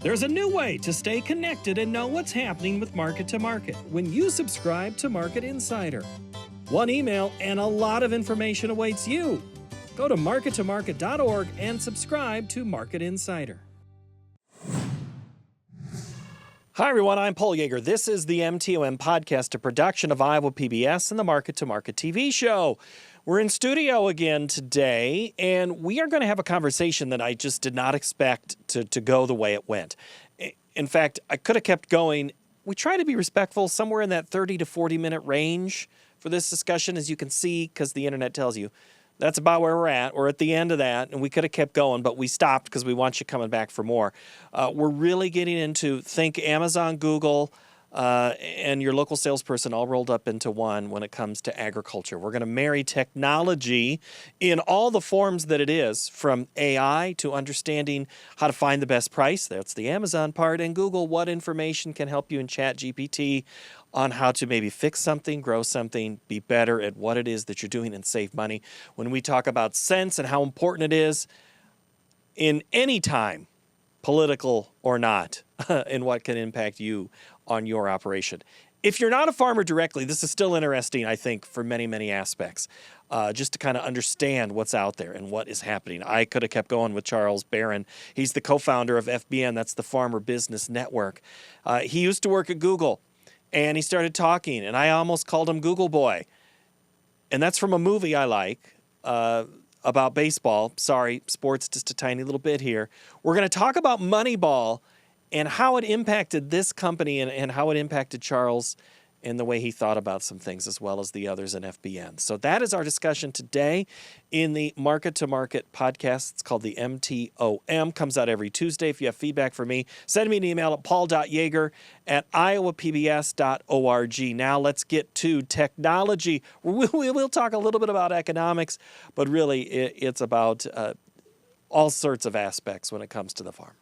There's a new way to stay connected and know what's happening with Market to Market when you subscribe to Market Insider. One email and a lot of information awaits you. Go to markettomarket.org and subscribe to Market Insider. Hi, everyone. I'm Paul Yeager. This is the MTOM podcast, a production of Iowa PBS and the Market to Market TV show. We're in studio again today, and we are going to have a conversation that I just did not expect to go the way it went. In fact, I could have kept going. We try to be respectful, somewhere in that 30 to 40-minute range for this discussion, as you can see, because the internet tells you. That's about where we're at. We're at the end of that, and we could have kept going, but we stopped because we want you coming back for more. We're really getting into, think Amazon, Google, and your local salesperson all rolled up into one when it comes to agriculture. We're going to marry technology in all the forms that it is, from AI to understanding how to find the best price. That's the Amazon part. And Google, what information can help you in ChatGPT on how to maybe fix something, grow something, be better at what it is that you're doing and save money. When we talk about sense and how important it is in any time, political or not, and what can impact you on your operation. If you're not a farmer directly, this is still interesting, I think, for many, many aspects, just to kind of understand what's out there and what is happening. I could have kept going with Charles Barron. He's the co-founder of FBN, that's the Farmer Business Network. He used to work at Google, and he started talking, and I almost called him Google Boy. And that's from a movie I like about baseball. Sorry, sports just a tiny little bit here. We're going to talk about Moneyball and how it impacted this company and how it impacted Charles and the way he thought about some things, as well as the others in FBN. So that is our discussion today in the Market to Market podcast. It's called the MTOM. Comes out every Tuesday. If you have feedback for me, send me an email at paul.yeager@iowapbs.org. Now let's get to technology. We'll talk a little bit about economics, but really it's about all sorts of aspects when it comes to the farm.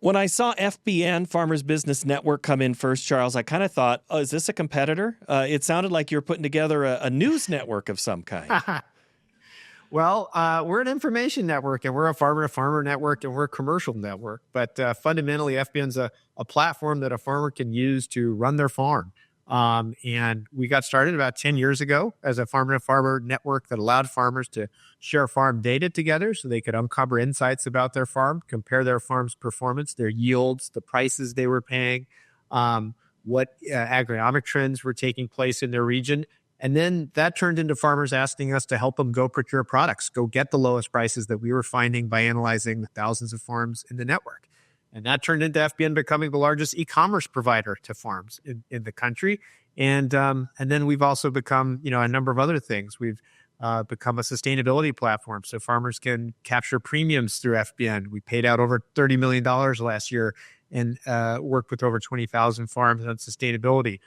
When I saw FBN, Farmers Business Network, come in first, Charles, I kind of thought, oh, is this a competitor? It sounded like you're putting together a news network of some kind. Well, we're an information network, and we're a farmer-to-farmer network, and we're a commercial network. But fundamentally, FBN's a platform that a farmer can use to run their farm. And we got started about 10 years ago as a farmer-to-farmer network that allowed farmers to share farm data together so they could uncover insights about their farm, compare their farm's performance, their yields, the prices they were paying, what agronomic trends were taking place in their region. And then that turned into farmers asking us to help them go procure products, go get the lowest prices that we were finding by analyzing the thousands of farms in the network. And that turned into FBN becoming the largest e-commerce provider to farms in the country. And then we've also become, a number of other things. We've become a sustainability platform so farmers can capture premiums through FBN. We paid out over $30 million last year and worked with over 20,000 farms on sustainability.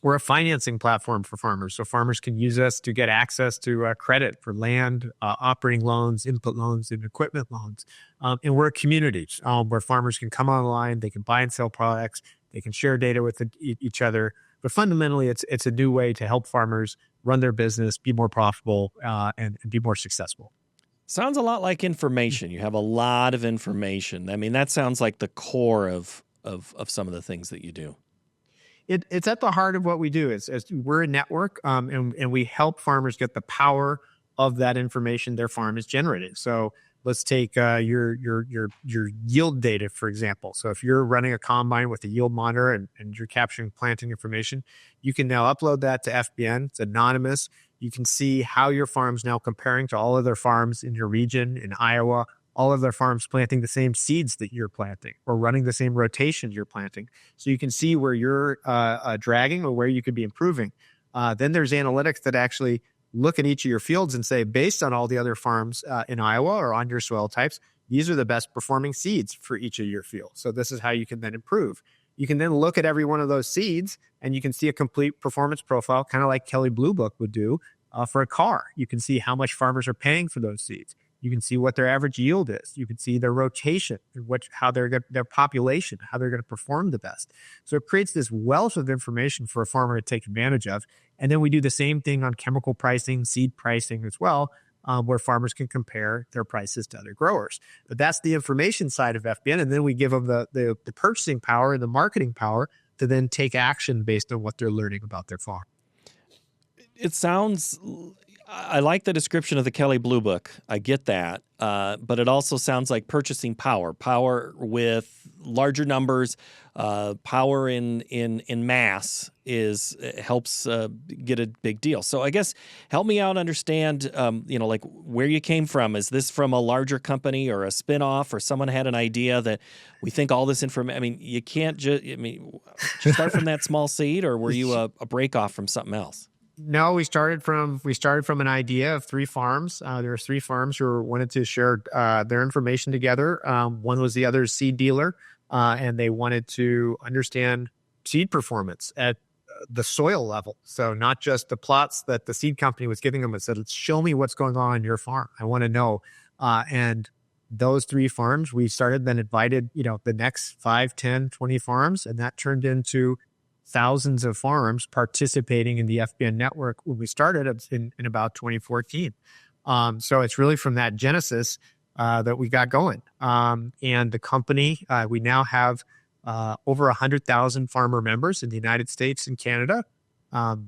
We're a financing platform for farmers, so farmers can use us to get access to credit for land, operating loans, input loans, and equipment loans. And we're a community where farmers can come online, they can buy and sell products, they can share data with each other. But fundamentally, it's a new way to help farmers run their business, be more profitable, and be more successful. Sounds a lot like information. You have a lot of information. I mean, that sounds like the core of some of the things that you do. It's at the heart of what we do. We're a network, and we help farmers get the power of that information their farm is generating. So let's take your yield data, for example. So if you're running a combine with a yield monitor and you're capturing planting information, you can now upload that to FBN. It's anonymous. You can see how your farm's now comparing to all other farms in your region, in Iowa, all of their farms planting the same seeds that you're planting or running the same rotation you're planting. So you can see where you're dragging or where you could be improving. Then there's analytics that actually look at each of your fields and say, based on all the other farms in Iowa or on your soil types, these are the best performing seeds for each of your fields. So this is how you can then improve. You can then look at every one of those seeds and you can see a complete performance profile, kind of like Kelley Blue Book would do for a car. You can see how much farmers are paying for those seeds. You can see what their average yield is. You can see their rotation, how their population, how they're going to perform the best. So it creates this wealth of information for a farmer to take advantage of. And then we do the same thing on chemical pricing, seed pricing as well. where farmers can compare their prices to other growers. But that's the information side of FBN. And then we give them the purchasing power and the marketing power to then take action based on what they're learning about their farm. It sounds, I like the description of the Kelley Blue Book. I get that. But it also sounds like purchasing power with larger numbers, power in mass helps get a big deal. So I guess help me out understand, like where you came from. Is this from a larger company or a spinoff, or someone had an idea that we think all this information? I mean, you can't just. I mean, did you start from that small seed, or were you a break off from something else? No, we started from an idea of 3 farms. There were 3 farms who wanted to share their information together. One was the other's seed dealer, and they wanted to understand seed performance at the soil level. So not just the plots that the seed company was giving them. It said, show me what's going on your farm. I want to know. And those 3 farms, we started, then invited, the next 5, 10, 20 farms, and that turned into thousands of farms participating in the FBN network when we started in about 2014. So it's really from that genesis that we got going. And the company, we now have over 100,000 farmer members in the United States and Canada.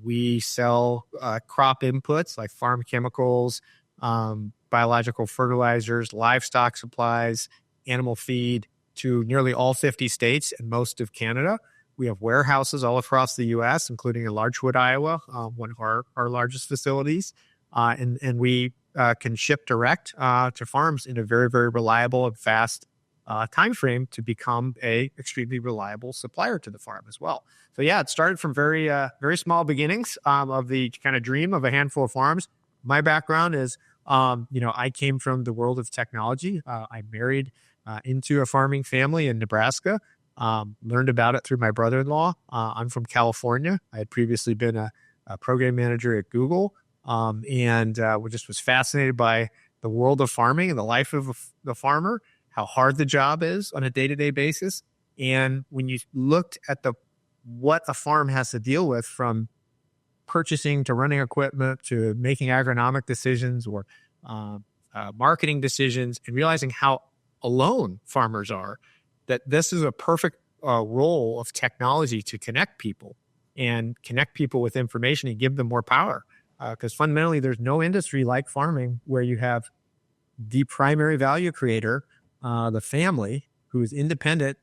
We sell crop inputs like farm chemicals, biological fertilizers, livestock supplies, animal feed to nearly all 50 states and most of Canada. We have warehouses all across the U.S., including in Larchwood, Iowa, one of our largest facilities. And we can ship direct to farms in a very, very reliable and fast time frame to become a extremely reliable supplier to the farm as well. So, yeah, it started from very, very small beginnings of the kind of dream of a handful of farms. My background is, I came from the world of technology. I married into a farming family in Nebraska. Learned about it through my brother-in-law. I'm from California. I had previously been a program manager at Google, and just was fascinated by the world of farming and the life of the farmer, how hard the job is on a day-to-day basis. And when you looked at what a farm has to deal with, from purchasing to running equipment to making agronomic decisions or marketing decisions, and realizing how alone farmers are, that this is a perfect role of technology to connect people with information and give them more power. Because fundamentally, there's no industry like farming where you have the primary value creator, the family, who is independent,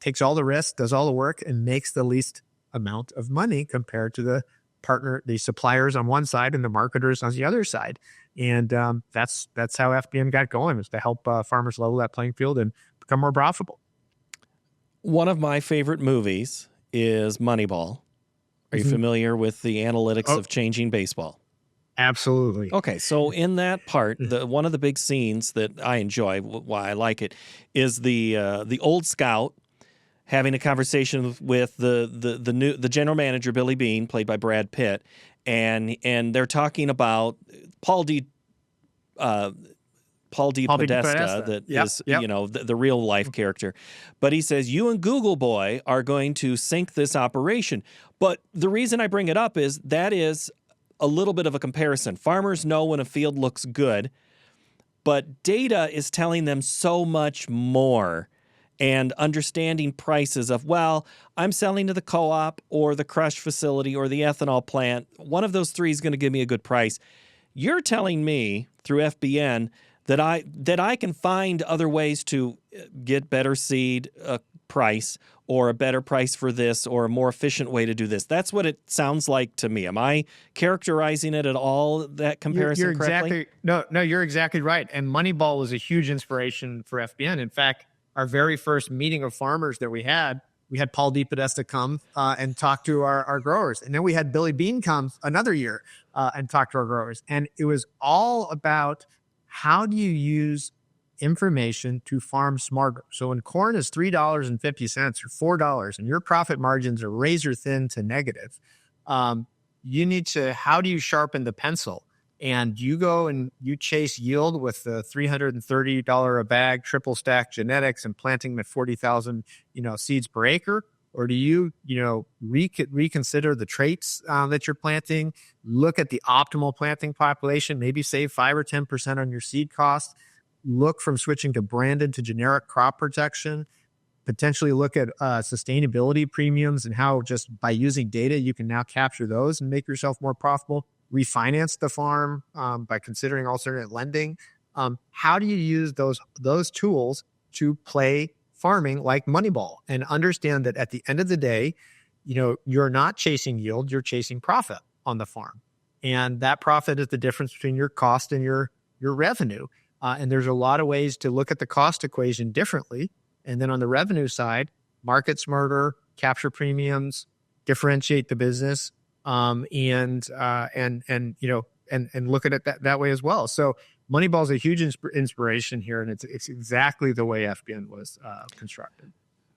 takes all the risks, does all the work, and makes the least amount of money compared to the partner, the suppliers on one side and the marketers on the other side. And that's how FBN got going, is to help farmers level that playing field and become more profitable. One of my favorite movies is Moneyball. Are you familiar with the analytics of changing baseball? Absolutely. Okay, so in that part, one of the big scenes that I enjoy, why I like it, is the old scout having a conversation with the general manager, Billy Bean, played by Brad Pitt, and they're talking about Paul D. Podesta, that is, the real life character. But he says, you and Google Boy are going to sink this operation. But the reason I bring it up is that is a little bit of a comparison. Farmers know when a field looks good, but data is telling them so much more. And understanding prices of, well, I'm selling to the co-op or the crush facility or the ethanol plant. One of those 3 is going to give me a good price. You're telling me through FBN that I can find other ways to get better seed price, or a better price for this, or a more efficient way to do this. That's what it sounds like to me. Am I characterizing it at all, that comparison, correctly? No, you're exactly right. And Moneyball was a huge inspiration for FBN. In fact, our very first meeting of farmers that we had Paul D. Podesta come and talk to our growers. And then we had Billy Bean come another year and talk to our growers. And it was all about, how do you use information to farm smarter? So when corn is $3.50 or $4 and your profit margins are razor thin to negative, you need to, how do you sharpen the pencil? And you go and you chase yield with the $330 a bag triple stack genetics and planting them at 40,000 seeds per acre, Or do you, reconsider the traits that you're planting, look at the optimal planting population, maybe save 5 or 10% on your seed costs, look from switching to branded to generic crop protection, potentially look at sustainability premiums and how just by using data, you can now capture those and make yourself more profitable, refinance the farm by considering alternate lending. How do you use those tools to play farming like Moneyball and understand that at the end of the day, you're not chasing yield, you're chasing profit on the farm. And that profit is the difference between your cost and your revenue. And there's a lot of ways to look at the cost equation differently. And then on the revenue side, market smarter, capture premiums, differentiate the business, and look at it that way as well. So Moneyball is a huge inspiration here, and it's exactly the way FBN was constructed.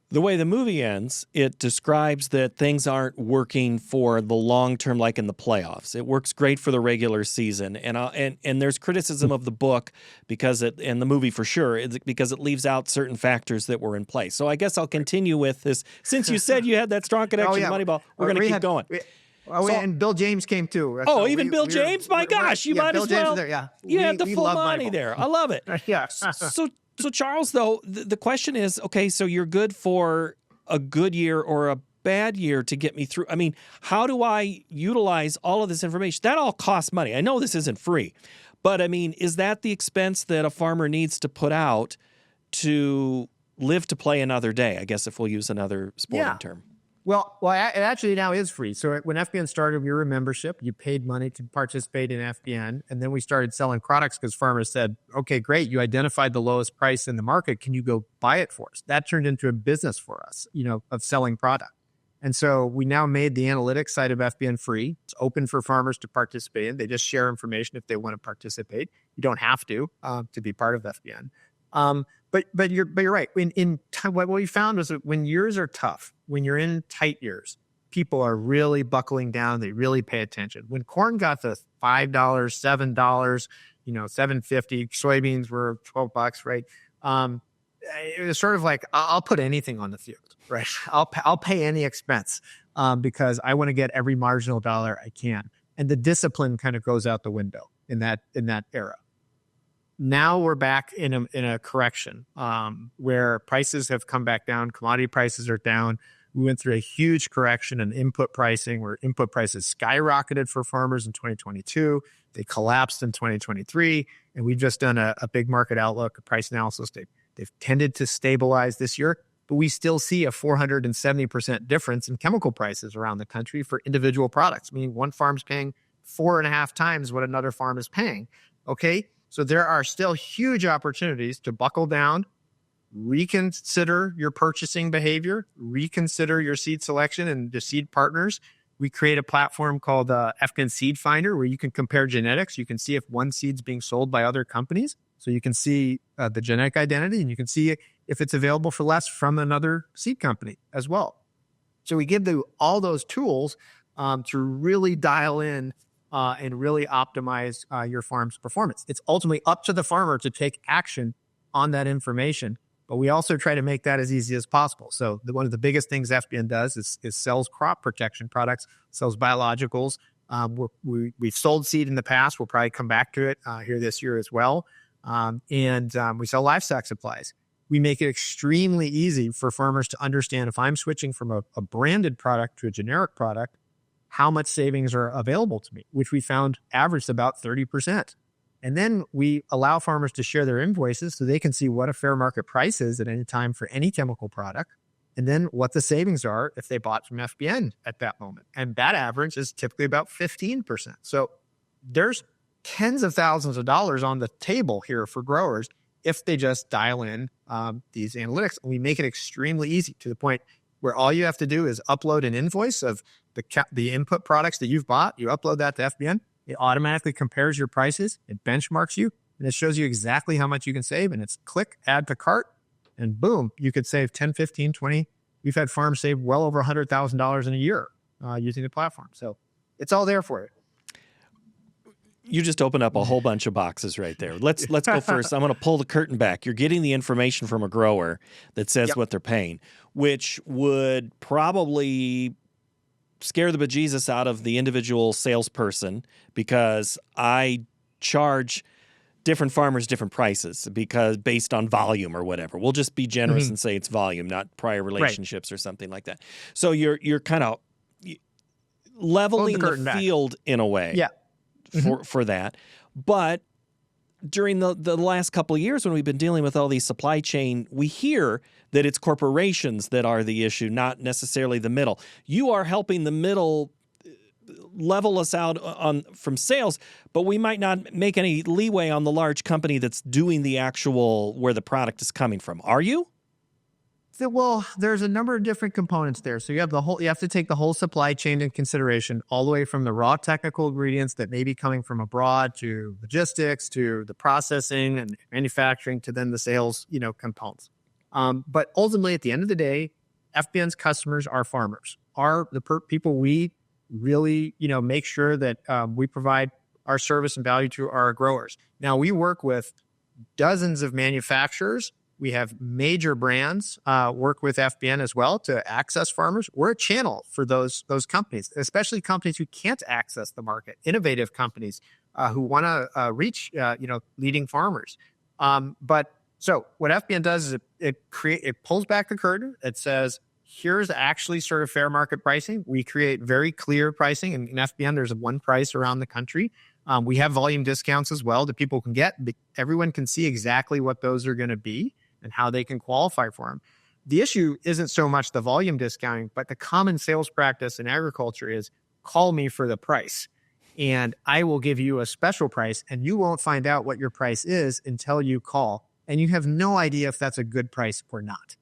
The way the movie ends, it describes that things aren't working for the long term, like in the playoffs. It works great for the regular season, and there's criticism of the book and the movie for sure, because it leaves out certain factors that were in place. So I guess I'll continue with this. Since you said you had that strong connection to Moneyball, we're going to keep going. And Bill James came too. Bill James? My gosh, you might as well. You had the full money there. I love it. Yeah. So Charles, though, the question is, okay, so you're good for a good year or a bad year to get me through. I mean, how do I utilize all of this information? That all costs money. I know this isn't free, but I mean, is that the expense that a farmer needs to put out to live to play another day? I guess if we'll use another sporting term. Well, it actually now is free. So when FBN started, we were a membership. You paid money to participate in FBN. And then we started selling products because farmers said, okay, great. You identified the lowest price in the market. Can you go buy it for us? That turned into a business for us, of selling product. And so we now made the analytics side of FBN free. It's open for farmers to participate in. They just share information if they want to participate. You don't have to be part of FBN. But you're right. What we found was that when years are tough, when you're in tight years, people are really buckling down. They really pay attention. When corn got to $5, $7, $7.50, soybeans were $12, right? It was sort of like, I'll put anything on the field, right? I'll pay any expense because I want to get every marginal dollar I can. And the discipline kind of goes out the window in that era. Now we're back in a correction where prices have come back down. Commodity prices are down. We went through a huge correction in input pricing where input prices skyrocketed for farmers in 2022. They collapsed in 2023. And we've just done a big market outlook, a price analysis. They've tended to stabilize this year, but we still see a 470% difference in chemical prices around the country for individual products, meaning one farm's paying 4.5 times what another farm is paying. Okay. So there are still huge opportunities to buckle down, reconsider your purchasing behavior, reconsider your seed selection and the seed partners. We create a platform called FBN Seed Finder where you can compare genetics. You can see if one seed's being sold by other companies. So you can see the genetic identity and you can see if it's available for less from another seed company as well. So we give you all those tools to really dial in and really optimize your farm's performance. It's ultimately up to the farmer to take action on that information, but we also try to make that as easy as possible. So one of the biggest things FBN does is sells crop protection products, sells biologicals. We've sold seed in the past. We'll probably come back to it here this year as well. And we sell livestock supplies. We make it extremely easy for farmers to understand if I'm switching from a branded product to a generic product, how much savings are available to me, which we found averaged about 30%. And then we allow farmers to share their invoices so they can see what a fair market price is at any time for any chemical product, and then what the savings are if they bought from FBN at that moment. And that average is typically about 15%. So there's tens of thousands of dollars on the table here for growers if they just dial in these analytics. And we make it extremely easy to the point where all you have to do is upload an invoice of the input products that you've bought. You upload that to FBN. It automatically compares your prices. It benchmarks you, and it shows you exactly how much you can save. And it's click, add to cart, and boom, you could save 10, 15, 20. We've had farms save well over $100,000 in a year using the platform. So it's all there for you. You just opened up a whole bunch of boxes right there. Let's go first. I'm going to pull the curtain back. You're getting the information from a grower that says what they're paying, which would probably scare the bejesus out of the individual salesperson, because I charge different farmers different prices because based on volume or whatever. We'll just be generous and say it's volume, not prior relationships or something like that. So you're kind of leveling the field in a way for that. But during the last couple of years when we've been dealing with all these supply chain, we hear that it's corporations that are the issue, not necessarily the middle. You are helping the middle level us out from sales, but we might not make any leeway on the large company that's doing the actual where the product is coming from. Are you? Well, there's a number of different components there. So you have to take the whole supply chain into consideration, all the way from the raw technical ingredients that may be coming from abroad to logistics to the processing and manufacturing to then the sales, components. But ultimately, at the end of the day, FBN's customers are farmers, are the people we really, make sure that we provide our service and value to our growers. Now, we work with dozens of manufacturers. We have major brands work with FBN as well to access farmers. We're a channel for those companies, especially companies who can't access the market, innovative companies who want to reach leading farmers. So what FBN does is it pulls back the curtain. It says, here's actually sort of fair market pricing. We create very clear pricing. In FBN, there's one price around the country. We have volume discounts as well that people can get. Everyone can see exactly what those are going to be and how they can qualify for them. The issue isn't so much the volume discounting, but the common sales practice in agriculture is call me for the price. And I will give you a special price, and you won't find out what your price is until you call. And you have no idea if that's a good price or not.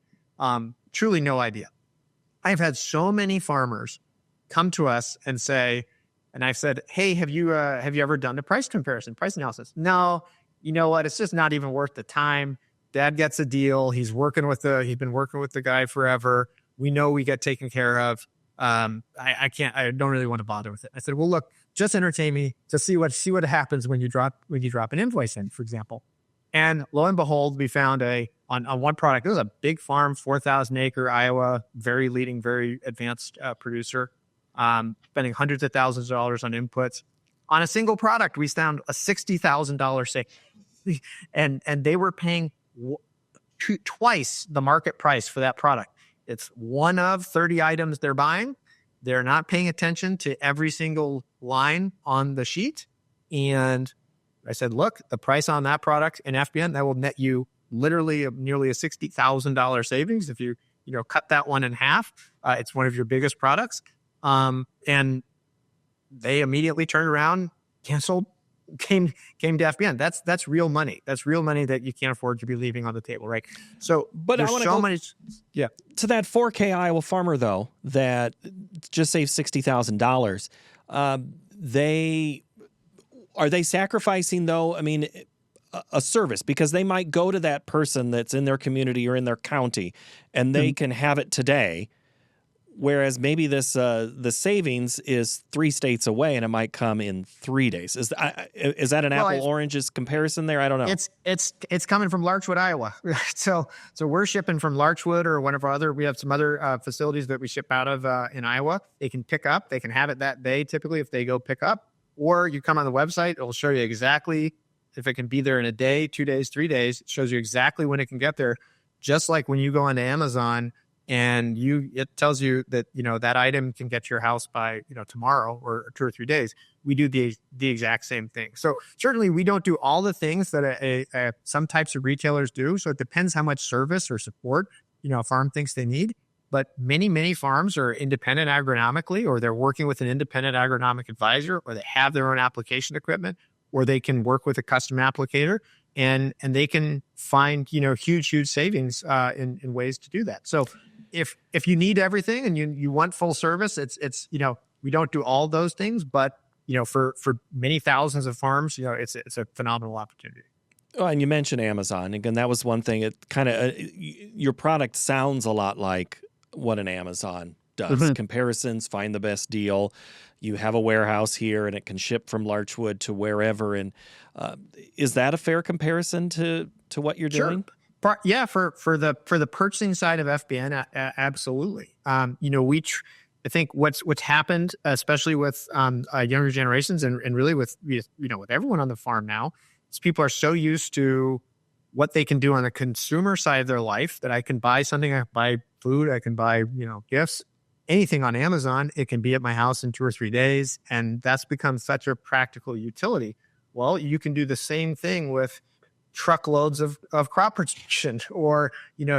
Truly no idea. I've had so many farmers come to us and say, and I've said, hey, have you ever done a price comparison, price analysis? No, you know what? It's just not even worth the time. Dad gets a deal. He's been working with the guy forever. We know we get taken care of. I don't really want to bother with it. I said, well, look, just entertain me to see what happens when you drop an invoice in, for example. And lo and behold, we found on one product. It was a big farm, 4,000 acre Iowa, very leading, very advanced producer, spending hundreds of thousands of dollars on inputs. On a single product, we found a $60,000 savings, and they were paying twice the market price for that product. It's one of 30 items they're buying. They're not paying attention to every single line on the sheet. And I said, look, the price on that product in FBN, that will net you literally nearly a $60,000 savings. If you cut that one in half, it's one of your biggest products. And they immediately turned around, canceled, came to FBN. That's real money. That's real money that you can't afford to be leaving on the table, right? So, but I want to go to that 4K Iowa farmer though that just saved $60,000. Are they sacrificing though? I mean, a service, because they might go to that person that's in their community or in their county, and they can have it today. Whereas maybe the savings is 3 states away, and it might come in 3 days. Is that an apple oranges comparison there? I don't know. It's coming from Larchwood, Iowa. So we're shipping from Larchwood or one of our other. We have some other facilities that we ship out of in Iowa. They can pick up. They can have it that day. Typically, if they go pick up, or you come on the website, it'll show you exactly if it can be there in a day, 2 days, 3 days. It shows you exactly when it can get there. Just like when you go onto Amazon. And it tells you that, that item can get to your house by, tomorrow or 2 or 3 days. We do the exact same thing. So certainly we don't do all the things that some types of retailers do. So it depends how much service or support, a farm thinks they need. But many, many farms are independent agronomically, or they're working with an independent agronomic advisor, or they have their own application equipment, or they can work with a custom applicator. And they can find, huge savings in ways to do that. So if you need everything and you want full service, it's we don't do all those things, but for many thousands of farms, it's a phenomenal opportunity. Oh, and you mentioned Amazon again. That was one thing. It kind of your product sounds a lot like what an Amazon does. Comparisons, find the best deal. You have a warehouse here and it can ship from Larchwood to wherever. And is that a fair comparison to what you're doing? Yeah, for the purchasing side of FBN, absolutely. I think what's happened, especially with younger generations, and really with with everyone on the farm now, is people are so used to what they can do on the consumer side of their life that I can buy something, I can buy food, I can buy gifts, anything on Amazon. It can be at my house in 2 or 3 days, and that's become such a practical utility. Well, you can do the same thing with truckloads of crop protection, or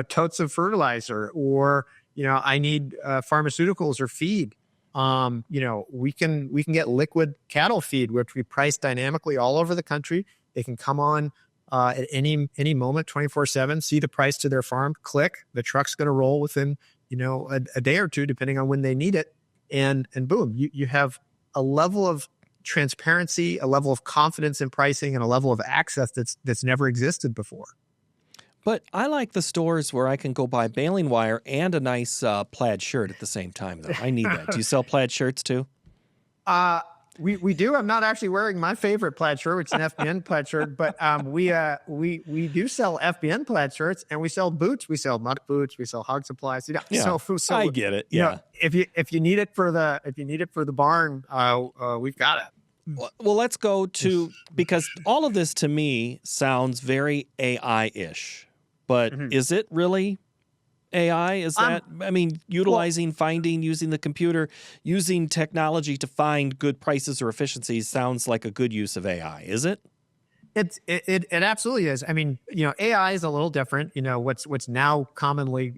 totes of fertilizer, or I need pharmaceuticals or feed. We can get liquid cattle feed, which we price dynamically all over the country. They can come on at any moment, 24/7, see the price to their farm, click, the truck's going to roll within a day or two, depending on when they need it, and boom, you have a level of transparency, a level of confidence in pricing, and a level of access that's never existed before. But I like the stores where I can go buy baling wire and a nice plaid shirt at the same time, though. I need that. Do you sell plaid shirts too? We do. I'm not actually wearing my favorite plaid shirt, which is an FBN plaid shirt, but we do sell FBN plaid shirts, and we sell boots. We sell muck boots. We sell hog supplies. Yeah, so I get it. Yeah. If you need it for the barn, we've got it. Well, let's go to, because all of this to me sounds very AI-ish, but is it really AI? Is that, utilizing, finding, using the computer, using technology to find good prices or efficiencies sounds like a good use of AI, is it? It absolutely is. AI is a little different. What's now commonly,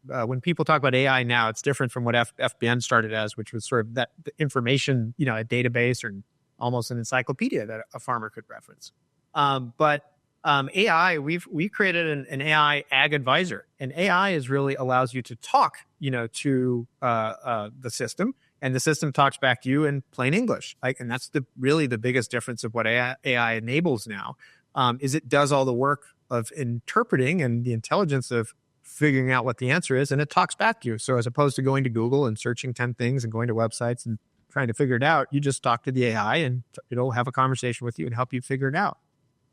when people talk about AI now, it's different from what FBN started as, which was sort of that information, a database or almost an encyclopedia that a farmer could reference. But AI, we created an AI ag advisor, and AI really allows you to talk, to the system, and the system talks back to you in plain English. And that's really the biggest difference of what AI enables now, is it does all the work of interpreting and the intelligence of figuring out what the answer is, and it talks back to you. So as opposed to going to Google and searching 10 things and going to websites and trying to figure it out, you just talk to the AI and it'll have a conversation with you and help you figure it out.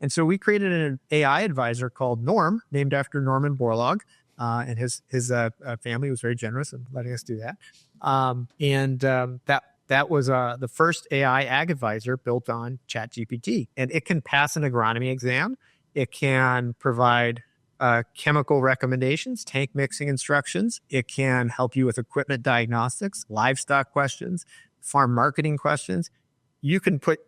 And so we created an AI advisor called Norm, named after Norman Borlaug, and his family was very generous in letting us do that. That was the first AI ag advisor built on ChatGPT, and it can pass an agronomy exam. It can provide chemical recommendations, tank mixing instructions. It can help you with equipment diagnostics, livestock questions, farm marketing questions. You can put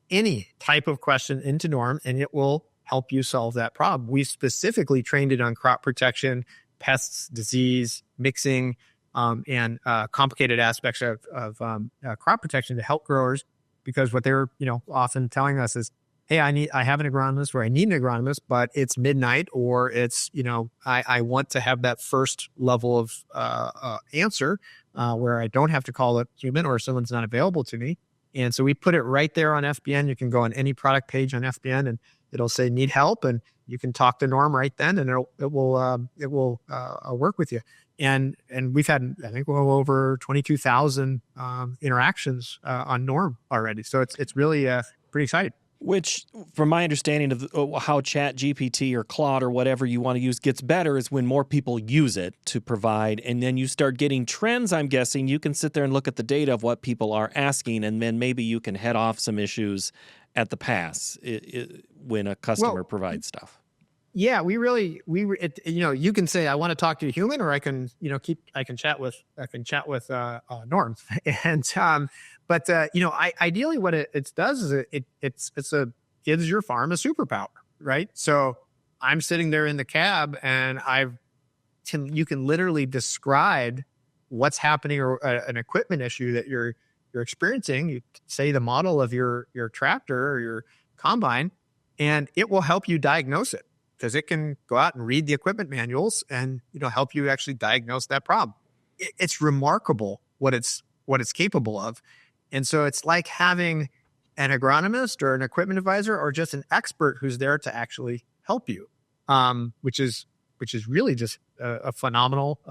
any type of question into Norm, and it will help you solve that problem. We specifically trained it on crop protection, pests, disease, mixing, and complicated aspects of crop protection to help growers, because what they're often telling us is, hey, I have an agronomist, or I need an agronomist, but it's midnight, or it's I want to have that first level of answer where I don't have to call a human, or someone's not available to me. And so we put it right there on FBN. You can go on any product page on FBN, and it'll say need help, and you can talk to Norm right then, and it will work with you. And we've had, I think, well over 22,000 interactions on Norm already. So it's really pretty exciting. Which, from my understanding of how ChatGPT or Claude or whatever you want to use gets better, is when more people use it to provide, and then you start getting trends. I'm guessing you can sit there and look at the data of what people are asking, and then maybe you can head off some issues at the pass when a customer provides stuff. Yeah, you can say I want to talk to a human, or I can chat with Norm, and but ideally what it does is it gives your farm a superpower, right? So I'm sitting there in the cab, and you can literally describe what's happening, or an equipment issue that you're experiencing. You say the model of your tractor or your combine, and it will help you diagnose it, because it can go out and read the equipment manuals and help you actually diagnose that problem. It's remarkable what it's capable of. And so it's like having an agronomist or an equipment advisor, or just an expert who's there to actually help you, which is really just a phenomenal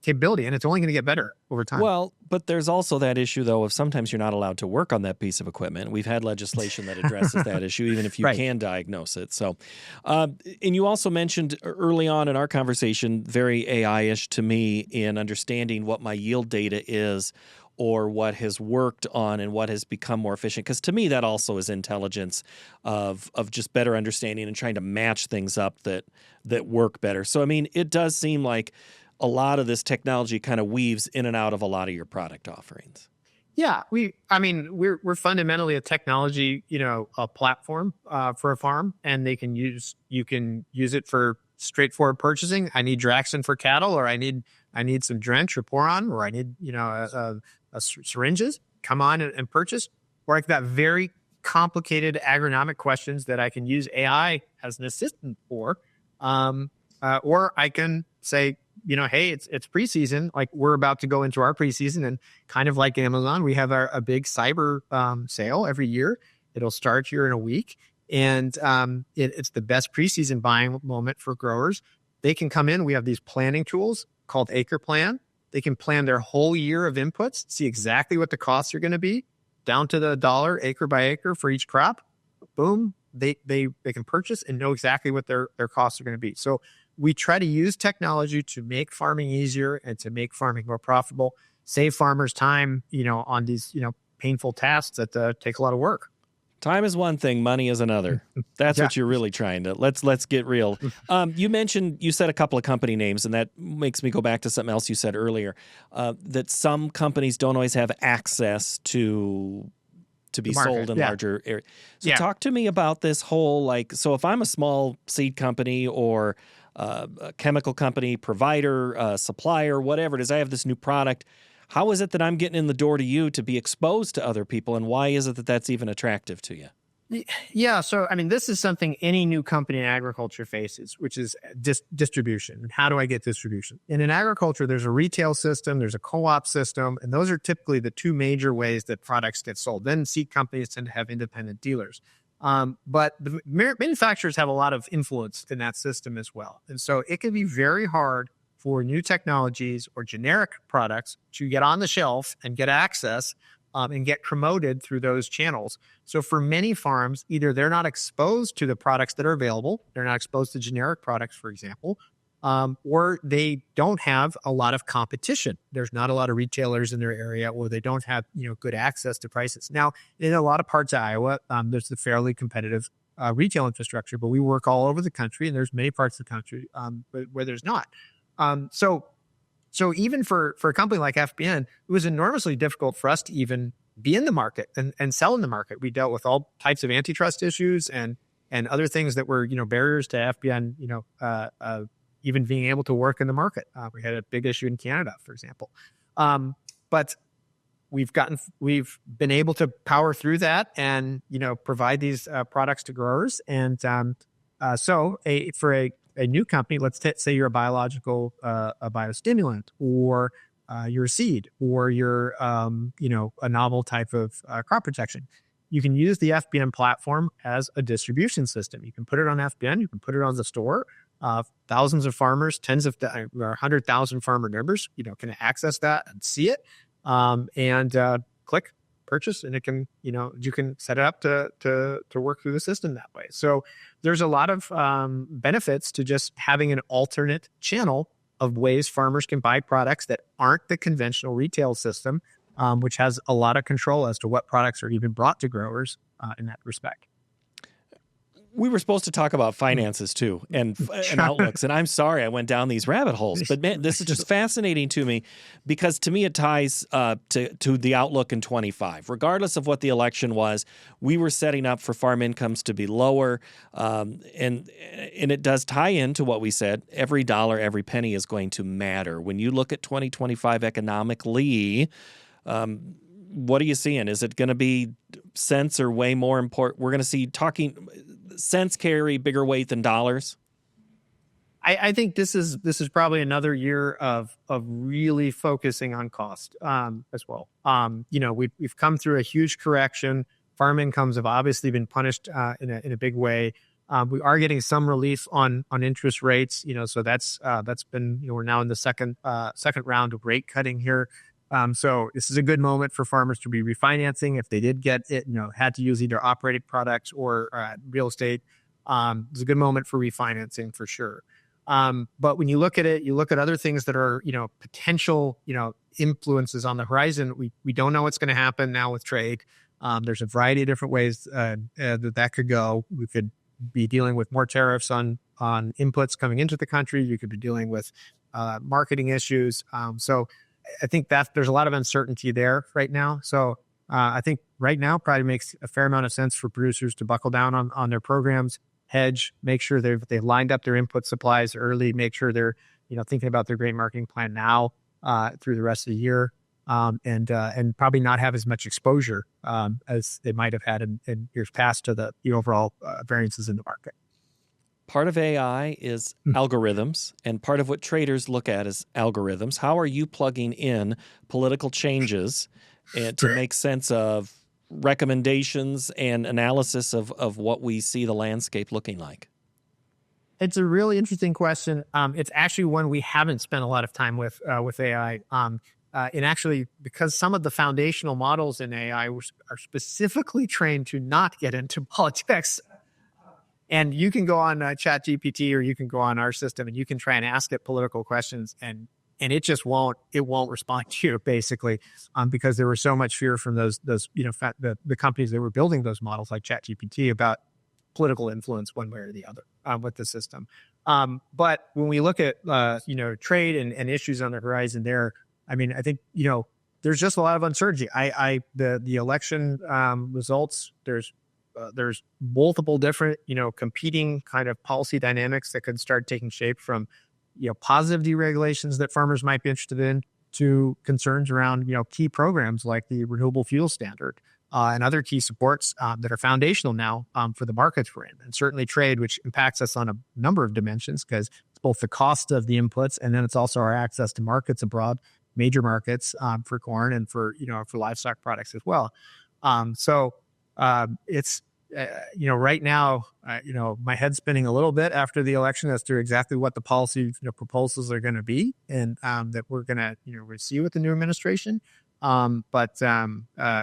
capability, and it's only going to get better over time. Well, but there's also that issue, though, of sometimes you're not allowed to work on that piece of equipment. We've had legislation that addresses that issue, even if you Right. can diagnose it. So, and you also mentioned early on in our conversation, very AI-ish to me in understanding what my yield data is or what has worked on and what has become more efficient. Because to me, that also is intelligence of just better understanding and trying to match things up that work better. So, I mean, it does seem like a lot of this technology kind of weaves in and out of a lot of your product offerings. Yeah, we're fundamentally a technology, a platform for a farm, and you can use it for straightforward purchasing. I need Draxon for cattle, or I need some drench or Poron, or I need syringes. Come on and purchase. Or I've got very complicated agronomic questions that I can use AI as an assistant for, or I can say, hey, it's preseason. Like, we're about to go into our preseason, and kind of like Amazon, we have a big cyber sale every year. It'll start here in a week, and it's the best preseason buying moment for growers. They can come in. We have these planning tools called Acre Plan. They can plan their whole year of inputs, see exactly what the costs are going to be, down to the dollar, acre by acre for each crop. Boom, they can purchase and know exactly what their costs are going to be. So we try to use technology to make farming easier and to make farming more profitable, save farmers time, on these, painful tasks that take a lot of work. Time is one thing, money is another. That's what you're really trying to. Let's get real. You said a couple of company names, and that makes me go back to something else you said earlier, that some companies don't always have access to be sold in larger areas. So talk to me about this whole, so if I'm a small seed company or a chemical company, provider, supplier, whatever it is, I have this new product. How is it that I'm getting in the door to you to be exposed to other people, and why is it that that's even attractive to you? Yeah, so this is something any new company in agriculture faces, which is distribution. How do I get distribution? And in agriculture, there's a retail system, there's a co-op system, and those are typically the two major ways that products get sold. Then seed companies tend to have independent dealers. But the manufacturers have a lot of influence in that system as well. And so it can be very hard for new technologies or generic products to get on the shelf and get access and get promoted through those channels. So for many farms, either they're not exposed to the products that are available, they're not exposed to generic products, for example, or they don't have a lot of competition. There's not a lot of retailers in their area, or they don't have good access to prices. Now, in a lot of parts of Iowa, there's a fairly competitive retail infrastructure, but we work all over the country, and there's many parts of the country where there's not. So even for a company like FBN, it was enormously difficult for us to even be in the market and sell in the market. We dealt with all types of antitrust issues and other things that were barriers to FBN even being able to work in the market. We had a big issue in Canada, for example. But we've been able to power through that and provide these products to growers. And so for a new company, let's say you're a biological, a biostimulant, or you're a seed, or you're, a novel type of crop protection. You can use the FBN platform as a distribution system. You can put it on FBN, you can put it on the store. Thousands of farmers, 100,000 farmer members, can access that and see it, and click purchase, and it can, you can set it up to work through the system that way. So there's a lot of benefits to just having an alternate channel of ways farmers can buy products that aren't the conventional retail system, which has a lot of control as to what products are even brought to growers in that respect. We were supposed to talk about finances too and outlooks, and I'm sorry I went down these rabbit holes, but man, this is just fascinating to me, because to me it ties to the outlook in 25. Regardless of what the election was, we were setting up for farm incomes to be lower, and it does tie into what we said. Every dollar, every penny is going to matter. When you look at 2025 economically, what are you seeing? Is it going to be cents or way more important? We're going to see cents carry bigger weight than dollars. I think this is probably another year of really focusing on cost as well. We've come through a huge correction. Farm incomes have obviously been punished in a big way. We are getting some relief on interest rates, so that's been, we're now in the second round of rate cutting here. So this is a good moment for farmers to be refinancing if they did get it, had to use either operating products or real estate. It's a good moment for refinancing for sure. But when you look at it, you look at other things that are, potential, influences on the horizon. We don't know what's going to happen now with trade. There's a variety of different ways that could go. We could be dealing with more tariffs on inputs coming into the country. You could be dealing with marketing issues. So I think that there's a lot of uncertainty there right now. So I think right now probably makes a fair amount of sense for producers to buckle down on their programs, hedge, make sure they lined up their input supplies early, make sure they're thinking about their grain marketing plan now through the rest of the year, and probably not have as much exposure as they might have had in years past to the overall variances in the market. Part of AI is algorithms, and part of what traders look at is algorithms. How are you plugging in political changes to make sense of recommendations and analysis of what we see the landscape looking like? It's a really interesting question. It's actually one we haven't spent a lot of time with AI. And actually, because some of the foundational models in AI are specifically trained to not get into politics. And you can go on ChatGPT or you can go on our system and you can try and ask it political questions and it just won't respond to you basically, because there was so much fear from those the companies that were building those models like ChatGPT about political influence one way or the other with the system. But when we look at trade and issues on the horizon there, I mean, I think there's just a lot of uncertainty. The election results, there's multiple different, competing kind of policy dynamics that could start taking shape from, positive deregulations that farmers might be interested in to concerns around, key programs like the renewable fuel standard and other key supports that are foundational now for the markets we're in. And certainly trade, which impacts us on a number of dimensions because it's both the cost of the inputs and then it's also our access to markets abroad, major markets for corn and for livestock products as well. It's, right now, my head's spinning a little bit after the election as to exactly what the policy proposals are going to be and that we're going to, see with the new administration. But I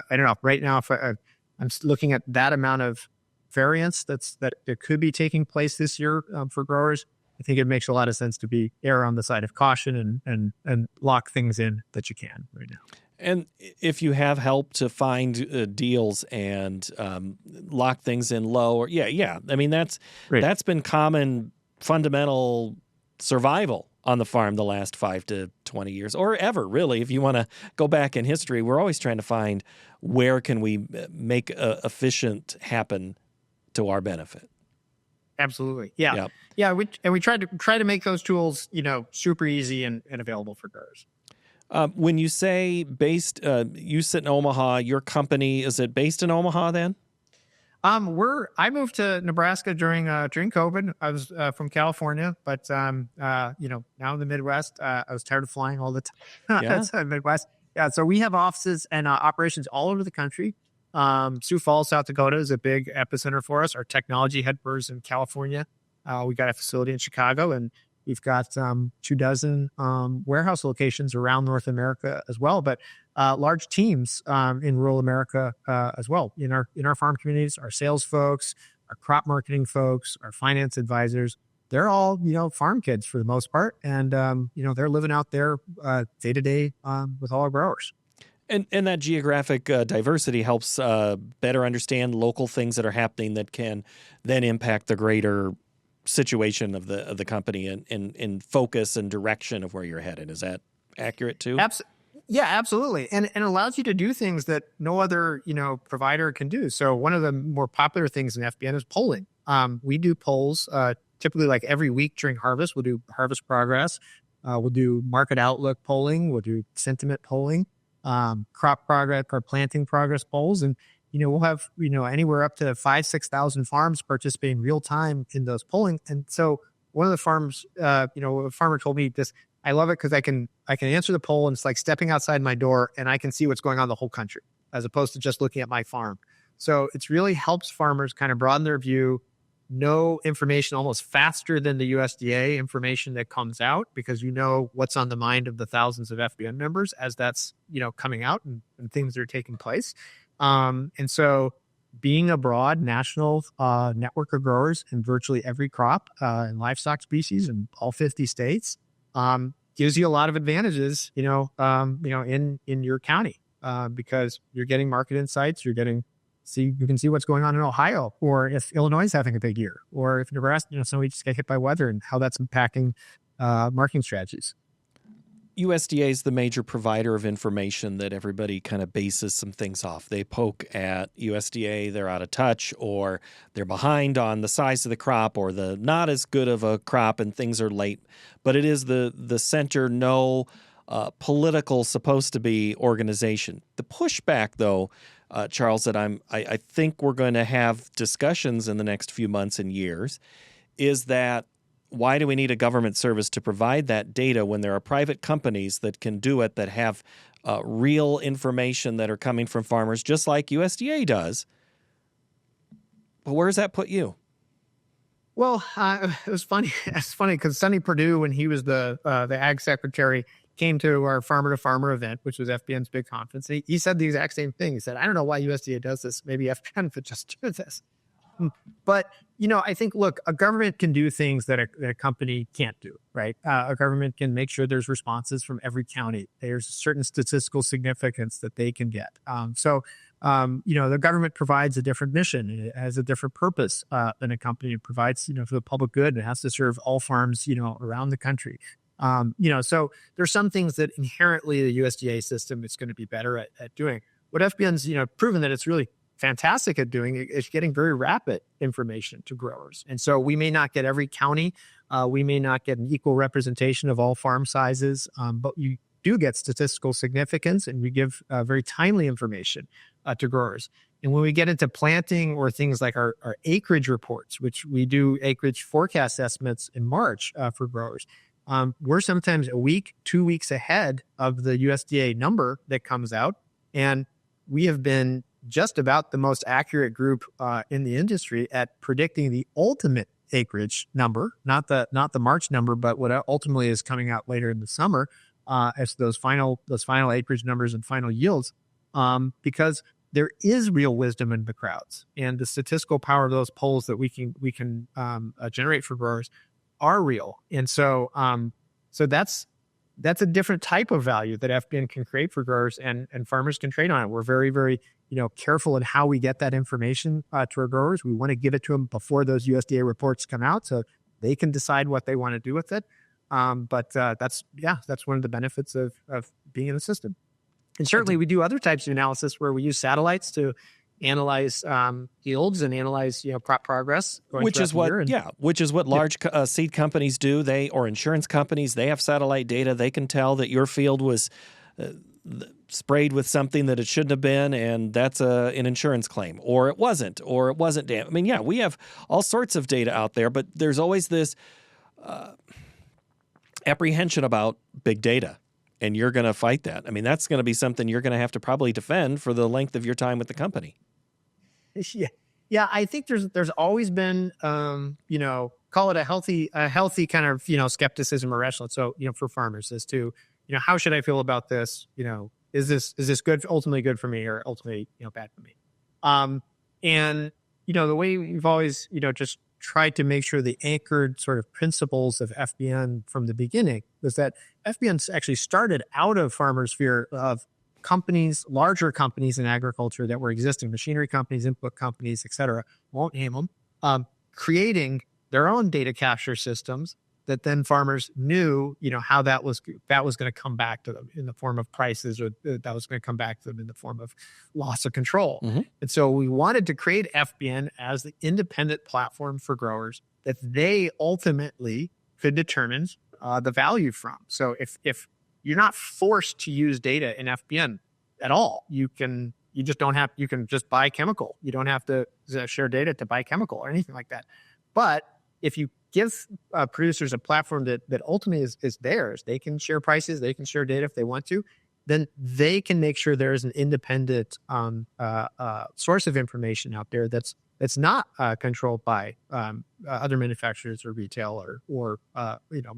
don't know. Right now, if I'm looking at that amount of variance that could be taking place this year for growers, I think it makes a lot of sense to err on the side of caution and lock things in that you can right now. And if you have help to find deals and lock things in low, or I mean that's been common fundamental survival on the farm the last 5 to 20 years, or ever really. If you want to go back in history, we're always trying to find where can we make efficient happen to our benefit. Absolutely, yeah. We try to make those tools super easy and available for growers. When you say based, you sit in Omaha, your company, is it based in Omaha then? I moved to Nebraska during COVID. I was from California, but now in the Midwest. I was tired of flying all the time. Yeah. That's Midwest. Yeah, so we have offices and operations all over the country. Sioux Falls, South Dakota is a big epicenter for us. Our technology headquarters in California. We got a facility in Chicago, and we've got 24 warehouse locations around North America as well, but large teams in rural America as well. In our farm communities, our sales folks, our crop marketing folks, our finance advisors, they're all farm kids for the most part, and they're living out there day to day with all our growers. And that geographic diversity helps better understand local things that are happening that can then impact the greater situation of the company and focus and direction of where you're headed. Is that accurate too? Yeah, absolutely. And it allows you to do things that no other, provider can do. So one of the more popular things in FBN is polling. We do polls typically like every week during harvest. We'll do harvest progress. We'll do market outlook polling. We'll do sentiment polling, crop progress or planting progress polls. And we'll have, anywhere up to 5,000-6,000 farms participating real time in those polling. And so one of the farms, a farmer told me this, I love it because I can answer the poll and it's like stepping outside my door and I can see what's going on in the whole country as opposed to just looking at my farm. So it's really helps farmers kind of broaden their view, know information almost faster than the USDA information that comes out, because you know what's on the mind of the thousands of FBN members as that's, coming out and things that are taking place. And so being a broad national network of growers in virtually every crop and livestock species in all 50 states gives you a lot of advantages, in your county because you're getting market insights, you can see what's going on in Ohio, or if Illinois is having a big year, or if Nebraska, somebody just got hit by weather and how that's impacting marketing strategies. USDA is the major provider of information that everybody kind of bases some things off. They poke at USDA, they're out of touch, or they're behind on the size of the crop, or the not as good of a crop and things are late. But it is the center, no political supposed to be organization. The pushback, though, Charles, that I think we're going to have discussions in the next few months and years, is that why do we need a government service to provide that data when there are private companies that can do it, that have real information that are coming from farmers, just like USDA does? But where does that put you? Well, it was funny. It's funny because Sonny Perdue, when he was the ag secretary, came to our farmer to farmer event, which was FBN's big conference. He said the exact same thing. He said, I don't know why USDA does this. Maybe FBN would just do this. But, I think, look, a government can do things that a company can't do, right? A government can make sure there's responses from every county. There's a certain statistical significance that they can get. The government provides a different mission. It has a different purpose than a company. It provides, for the public good. It has to serve all farms, around the country. So there's some things that inherently the USDA system is going to be better at doing. What FBN's, proven that it's really fantastic at doing is getting very rapid information to growers. And so we may not get every county, we may not get an equal representation of all farm sizes, but you do get statistical significance, and we give very timely information to growers. And when we get into planting or things like our acreage reports, which we do acreage forecast estimates in March for growers, we're sometimes a week, 2 weeks ahead of the USDA number that comes out. And we have been just about the most accurate group in the industry at predicting the ultimate acreage number, not the March number, but what ultimately is coming out later in the summer as those final acreage numbers and final yields, because there is real wisdom in the crowds, and the statistical power of those polls that we can generate for growers are real. And so that's a different type of value that FBN can create for growers, and farmers can trade on it. We're very, very careful in how we get that information to our growers. We want to give it to them before those USDA reports come out so they can decide what they want to do with it. But that's one of the benefits of being in the system. And certainly we do other types of analysis where we use satellites to analyze yields and analyze crop progress. Which is what large seed companies do. Or insurance companies, they have satellite data. They can tell that your field was sprayed with something that it shouldn't have been, and that's an insurance claim, or it wasn't damn. I mean, we have all sorts of data out there, but there's always this apprehension about big data, and you're going to fight that. I mean, that's going to be something you're going to have to probably defend for the length of your time with the company. Yeah. I think there's always been, call it a healthy kind of, skepticism or rational. So, for farmers as to, how should I feel about this? Is this good, ultimately good for me, or ultimately, bad for me? And, the way we've always, just tried to make sure the anchored sort of principles of FBN from the beginning was that FBN actually started out of farmers' fear of companies, larger companies in agriculture that were existing, machinery companies, input companies, et cetera, won't name them, creating their own data capture systems that then farmers knew, how that was going to come back to them in the form of prices, or that was going to come back to them in the form of loss of control. Mm-hmm. And so we wanted to create FBN as the independent platform for growers that they ultimately could determine the value from. So if you're not forced to use data in FBN at all, you can just buy chemical. You don't have to share data to buy chemical or anything like that. But if you give producers a platform that ultimately is theirs, they can share prices, they can share data if they want to, then they can make sure there is an independent source of information out there that's that's not controlled by other manufacturers or retail or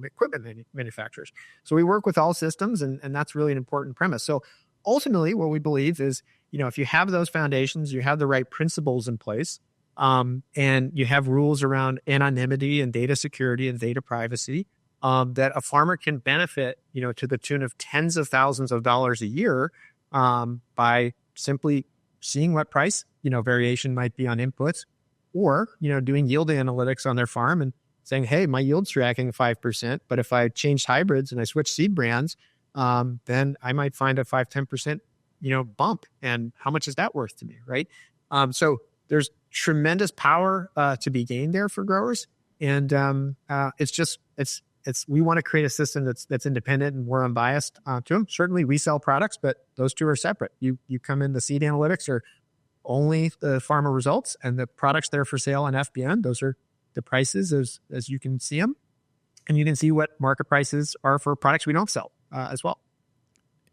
equipment manufacturers. So we work with all systems, and that's really an important premise. So ultimately, what we believe is, if you have those foundations, you have the right principles in place, and you have rules around anonymity and data security and data privacy, that a farmer can benefit, to the tune of tens of thousands of dollars a year, by simply seeing what price, variation might be on inputs, or, doing yield analytics on their farm and saying, hey, my yield's tracking 5%, but if I changed hybrids and I switched seed brands, then I might find a 5-10%, bump. And how much is that worth to me, right? So there's tremendous power to be gained there for growers. And we want to create a system that's independent and more unbiased to them. Certainly we sell products, but those two are separate. You come in, the seed analytics are only the farmer results, and the products that are for sale on FBN, those are the prices as you can see them. And you can see what market prices are for products we don't sell as well.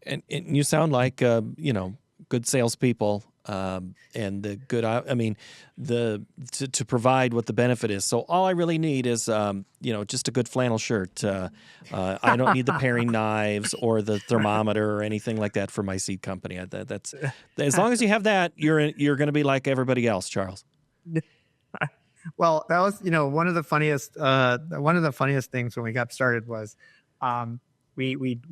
And you sound like, good salespeople, and the good, to provide what the benefit is. So all I really need is, just a good flannel shirt. I don't need the paring knives or the thermometer or anything like that for my seed company. That's as long as you have that, you're going to be like everybody else, Charles. Well, that was, one of the funniest things when we got started was, we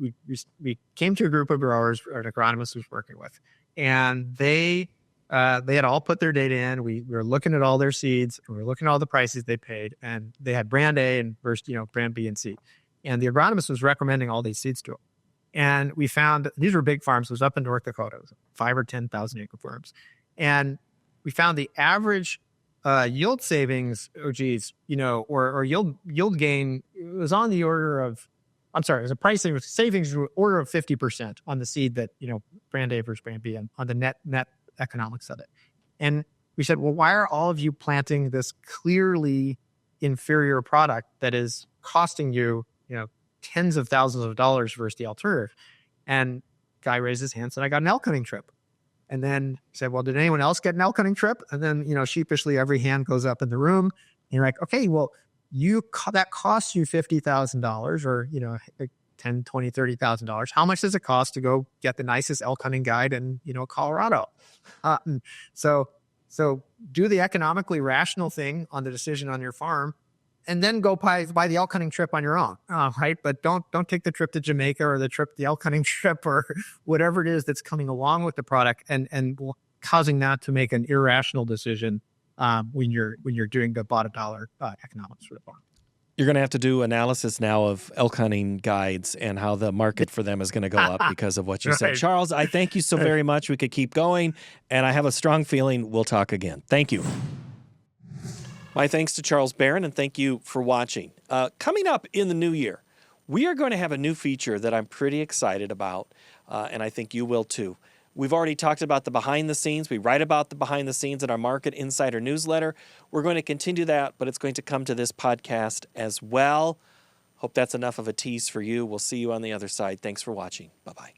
came to a group of growers an agronomist was working with, and they had all put their data in. We were looking at all their seeds, and we were looking at all the prices they paid, and they had brand A and versus, brand B and C. And the agronomist was recommending all these seeds to them. And we found these were big farms. It was up in North Dakota. It was 5,000 or 10,000 acre farms. And we found the average yield savings, or yield gain, it was on the order of, it was a pricing savings order of 50% on the seed that, brand A versus brand B, and on the net economics of it. And we said, well, why are all of you planting this clearly inferior product that is costing you, tens of thousands of dollars versus the alternative? And guy raised his hand and said, I got an elk hunting trip. And then he said, well, did anyone else get an elk hunting trip? And then, sheepishly every hand goes up in the room. And you're like, okay, well, that costs you $50,000 or, $10,000, $20,000, $30,000. How much does it cost to go get the nicest elk hunting guide in, Colorado? So do the economically rational thing on the decision on your farm, and then go buy the elk hunting trip on your own, right? But don't take the trip to Jamaica or the elk hunting trip or whatever it is that's coming along with the product and causing that to make an irrational decision when you're doing the bottom dollar economics for the farm. You're going to have to do analysis now of elk hunting guides and how the market for them is going to go up because of what you said. Charles, I thank you so very much. We could keep going, and I have a strong feeling we'll talk again. Thank you. My thanks to Charles Barron, and thank you for watching. Coming up in the new year, we are going to have a new feature that I'm pretty excited about, and I think you will too. We've already talked about the behind the scenes. We write about the behind the scenes in our Market Insider newsletter. We're going to continue that, but it's going to come to this podcast as well. Hope that's enough of a tease for you. We'll see you on the other side. Thanks for watching. Bye-bye.